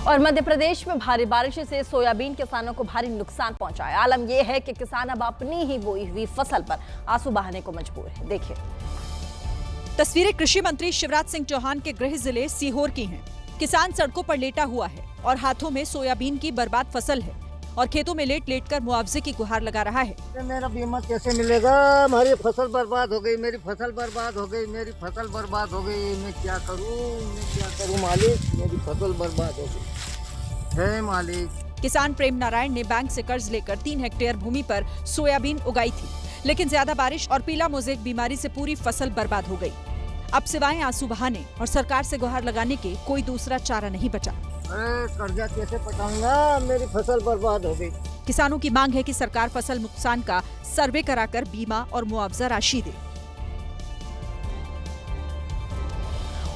और मध्य प्रदेश में भारी बारिश से सोयाबीन किसानों को भारी नुकसान पहुंचा है। आलम यह है कि किसान अब अपनी ही बोई हुई फसल पर आंसू बहाने को मजबूर है। देखिए तस्वीरें कृषि मंत्री शिवराज सिंह चौहान के गृह जिले सीहोर की हैं। किसान सड़कों पर लेटा हुआ है और हाथों में सोयाबीन की बर्बाद फसल है और खेतों में लेट लेट कर मुआवजे की गुहार लगा रहा है। मेरा बीमा कैसे मिलेगा? हमारी फसल बर्बाद हो गई, मेरी फसल बर्बाद हो गई, मेरी फसल बर्बाद हो गई। मैं क्या करूं मालिक? मेरी फसल बर्बाद हो गई है मालिक। किसान प्रेम नारायण ने बैंक से कर्ज लेकर 3 हेक्टेयर भूमि पर सोयाबीन उगाई थी, लेकिन ज्यादा बारिश और पीला मोज़ेक बीमारी से पूरी फसल बर्बाद हो गई। अब सिवाय आंसू बहाने और सरकार से गुहार लगाने के कोई दूसरा चारा नहीं बचा। कर्जा कैसे पटाऊंगा? मेरी फसल बर्बाद हो गई। किसानों की मांग है कि सरकार फसल नुकसान का सर्वे कराकर बीमा और मुआवजा राशि दे।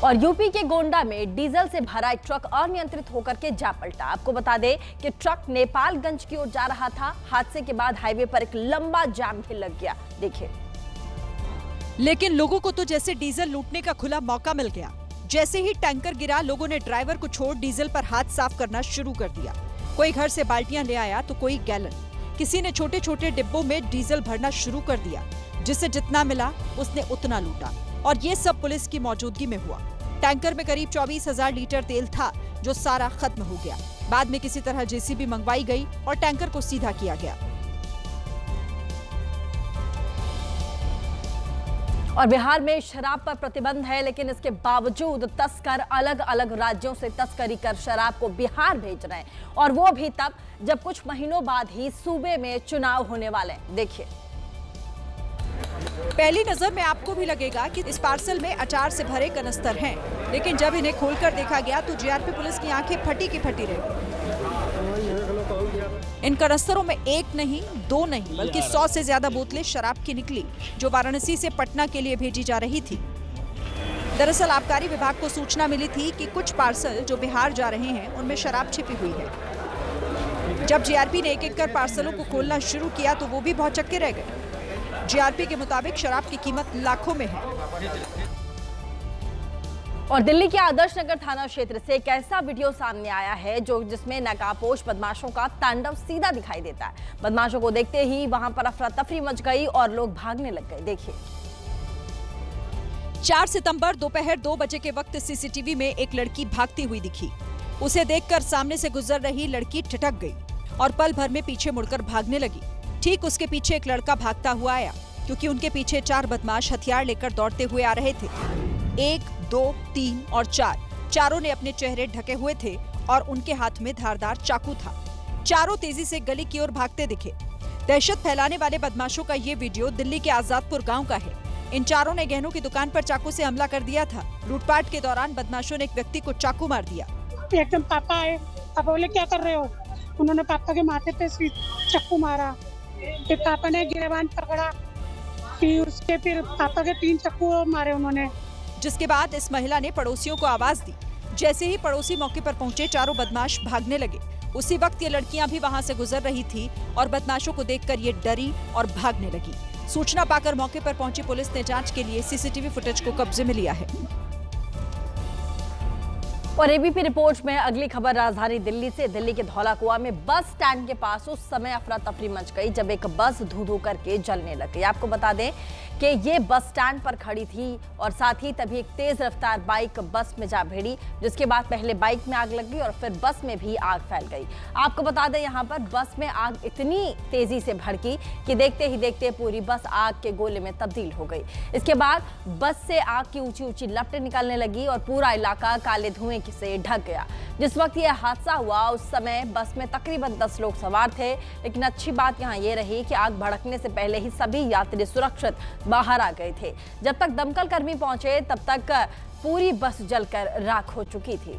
और यूपी के गोंडा में डीजल से भरा एक ट्रक अनियंत्रित होकर के जा पलटा। आपको बता दें कि ट्रक नेपालगंज की ओर जा रहा था। हादसे के बाद हाईवे पर एक लंबा जाम भी लग गया। देखिए लेकिन लोगों को तो जैसे डीजल लूटने का खुला मौका मिल गया। जैसे ही टैंकर गिरा, लोगों ने ड्राइवर को छोड़ डीजल पर हाथ साफ करना शुरू कर दिया। कोई घर से बाल्टियां ले आया तो कोई गैलन। किसी ने छोटे छोटे डिब्बों में डीजल भरना शुरू कर दिया। जिसे जितना मिला उसने उतना लूटा और ये सब पुलिस की मौजूदगी में हुआ। टैंकर में करीब 24,000 लीटर तेल था जो सारा खत्म हो गया। बाद में किसी तरह जेसीबी मंगवाई गई और टैंकर को सीधा किया गया। और बिहार में शराब पर प्रतिबंध है, लेकिन इसके बावजूद तस्कर अलग अलग राज्यों से तस्करी कर शराब को बिहार भेज रहे हैं, और वो भी तब जब कुछ महीनों बाद ही सूबे में चुनाव होने वाले हैं। देखिए पहली नजर में आपको भी लगेगा कि इस पार्सल में अचार से भरे कनस्तर हैं, लेकिन जब इन्हें खोलकर देखा गया तो जीआरपी पुलिस की आंखें फटी की फटी रही। इन कनस्तरों में 1 नहीं 2 नहीं बल्कि 100 से ज्यादा बोतलें शराब की निकली, जो वाराणसी से पटना के लिए भेजी जा रही थी। दरअसल आबकारी विभाग को सूचना मिली थी कि कुछ पार्सल जो बिहार जा रहे हैं उनमें शराब छिपी हुई है। जब जीआरपी ने एक-एक कर पार्सलों को खोलना शुरू किया तो वो भी भौचक्के रह गए। जीआरपी के मुताबिक शराब की कीमत लाखों में है। और दिल्ली के आदर्श नगर थाना क्षेत्र से एक ऐसा वीडियो सामने आया है जिसमें नकाबपोश बदमाशों का तांडव सीधा दिखाई देता है। बदमाशों को देखते ही वहां पर अफरा तफरी मच गई और लोग भागने लग गए। देखिए 4 सितंबर दोपहर 2 बजे के वक्त सीसीटीवी में एक लड़की भागती हुई दिखी। उसे देखकर सामने से गुजर रही लड़की ठिठक गई और पल भर में पीछे मुड़कर भागने लगी। ठीक उसके पीछे एक लड़का भागता हुआ आया, क्योंकि उनके पीछे 4 बदमाश हथियार लेकर दौड़ते हुए आ रहे थे। 1, 2, 3 और 4 चारों ने अपने चेहरे ढके हुए थे और उनके हाथ में धारदार चाकू था। चारों तेजी से गली की ओर भागते दिखे। दहशत फैलाने वाले बदमाशों का ये वीडियो दिल्ली के आजादपुर गांव का है। इन चारों ने गहनों की दुकान पर चाकू से हमला कर दिया था। लूटपाट के दौरान बदमाशों ने एक व्यक्ति को चाकू मार दिया। एकदम पापा आए, पापा बोले क्या कर रहे हो? उन्होंने पापा के माथे पे चाकू मारा। फिर पापा ने गिरबान पकड़ा, फिर पापा के 3 चाकू मारे उन्होंने। जिसके बाद इस महिला ने पड़ोसियों को आवाज दी। जैसे ही पड़ोसी मौके पर पहुंचे, चारों बदमाश भागने लगे। उसी वक्त ये लड़कियां भी वहां से गुजर रही थी और बदमाशों को देखकर ये डरी और भागने लगी। सूचना पाकर मौके पर पहुंची पुलिस ने जांच के लिए सीसीटीवी फुटेज को कब्जे में लिया है। और एबीपी रिपोर्ट में अगली खबर राजधानी दिल्ली से। दिल्ली के धौला कुआं में बस स्टैंड के पास उस समय अफरा तफरी मच गई जब एक बस धू-धू करके जलने लग गई। आपको बता दें कि ये बस स्टैंड पर खड़ी थी और साथ ही तभी एक तेज रफ्तार बाइक बस में जा भिड़ी, जिसके बाद पहले बाइक में आग लग गई और फिर बस में भी आग फैल गई। आपको बता दें यहाँ पर बस में आग इतनी तेजी से भड़की कि देखते ही देखते पूरी बस आग के गोले में तब्दील हो गई। इसके बाद बस से आग की ऊंची ऊंची लपटें निकलने लगी और पूरा इलाका काले धुएं से ढक गया। जिस वक्त यह हादसा हुआ उस समय बस में तकरीबन 10 लोग सवार थे, लेकिन अच्छी बात यहाँ ये रही कि आग भड़कने से पहले ही सभी यात्री सुरक्षित बाहर आ गए थे। जब तक दमकल कर्मी पहुंचे तब तक पूरी बस जलकर राख हो चुकी थी।